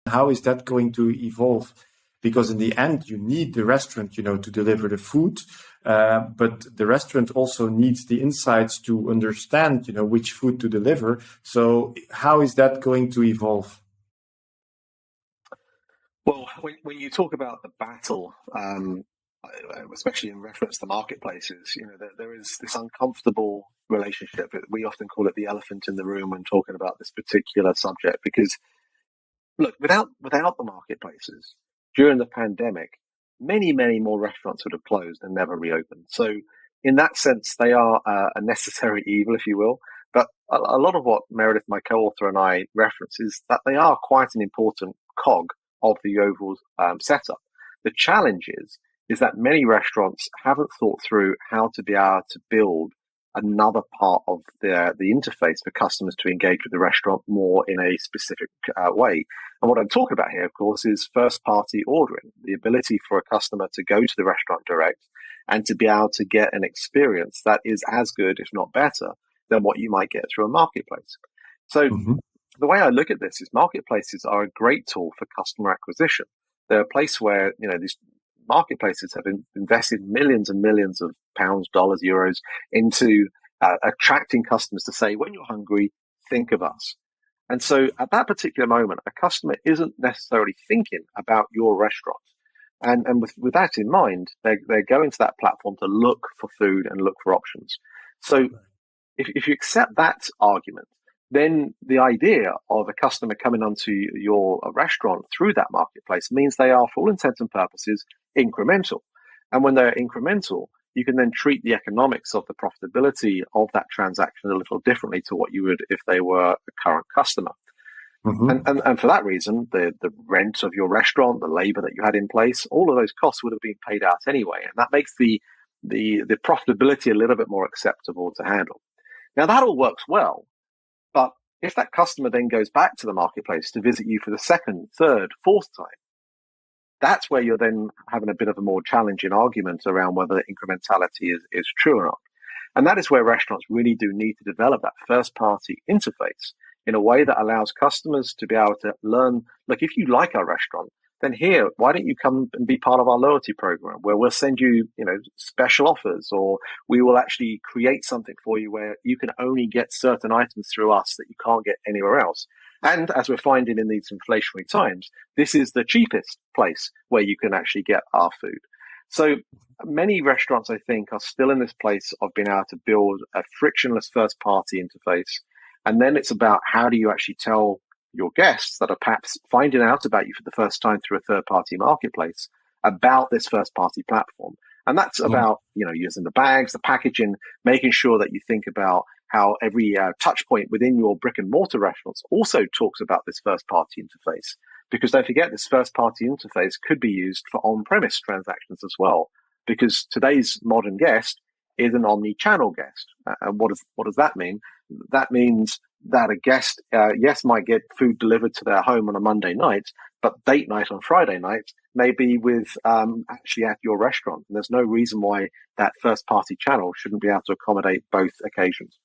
how is that going to evolve? Because in the end, you need the restaurant, to deliver the food, but the restaurant also needs the insights to understand, which food to deliver. So how is that going to evolve? Well, when you talk about the battle, especially in reference to marketplaces, there is this uncomfortable relationship. We often call it the elephant in the room when talking about this particular subject, because look, without the marketplaces during the pandemic, many, many more restaurants would have closed and never reopened. So in that sense, they are a necessary evil, if you will. But a lot of what Meredith, my co-author, and I reference is that they are quite an important cog of the overall setup. The challenge is that many restaurants haven't thought through how to be able to build another part of the interface for customers to engage with the restaurant more in a specific way. And what I'm talking about here, of course, is first-party ordering, the ability for a customer to go to the restaurant direct and to be able to get an experience that is as good, if not better, than what you might get through a marketplace. So the way I look at this is marketplaces are a great tool for customer acquisition. They're a place where, these marketplaces have invested millions and millions of pounds, dollars, euros into attracting customers to say, when you're hungry, think of us. And so at that particular moment, a customer isn't necessarily thinking about your restaurant. And with that in mind, they're going to that platform to look for food and look for options. So if you accept that argument, then the idea of a customer coming onto your restaurant through that marketplace means they are, for all intents and purposes, incremental. And when they're incremental, you can then treat the economics of the profitability of that transaction a little differently to what you would if they were a current customer. And for that reason, the rent of your restaurant, the labor that you had in place, all of those costs would have been paid out anyway. And that makes the profitability a little bit more acceptable to handle. Now, that all works well. But if that customer then goes back to the marketplace to visit you for the second, third, fourth time, that's where you're then having a bit of a more challenging argument around whether incrementality is true or not. And that is where restaurants really do need to develop that first-party interface in a way that allows customers to be able to learn, look, if you like our restaurant, then here, why don't you come and be part of our loyalty program where we'll send you, special offers, or we will actually create something for you where you can only get certain items through us that you can't get anywhere else. And as we're finding in these inflationary times, this is the cheapest place where you can actually get our food. So many restaurants, I think, are still in this place of being able to build a frictionless first-party interface. And then it's about how do you actually tell your guests that are perhaps finding out about you for the first time through a third-party marketplace about this first-party platform. And that's about, using the bags, the packaging, making sure that you think about how every touch point within your brick and mortar restaurants also talks about this first-party interface. Because don't forget, this first-party interface could be used for on-premise transactions as well. Because today's modern guest is an omni-channel guest. And what does that mean? That means that a guest, might get food delivered to their home on a Monday night, but date night on Friday night may be with actually at your restaurant. And there's no reason why that first-party channel shouldn't be able to accommodate both occasions.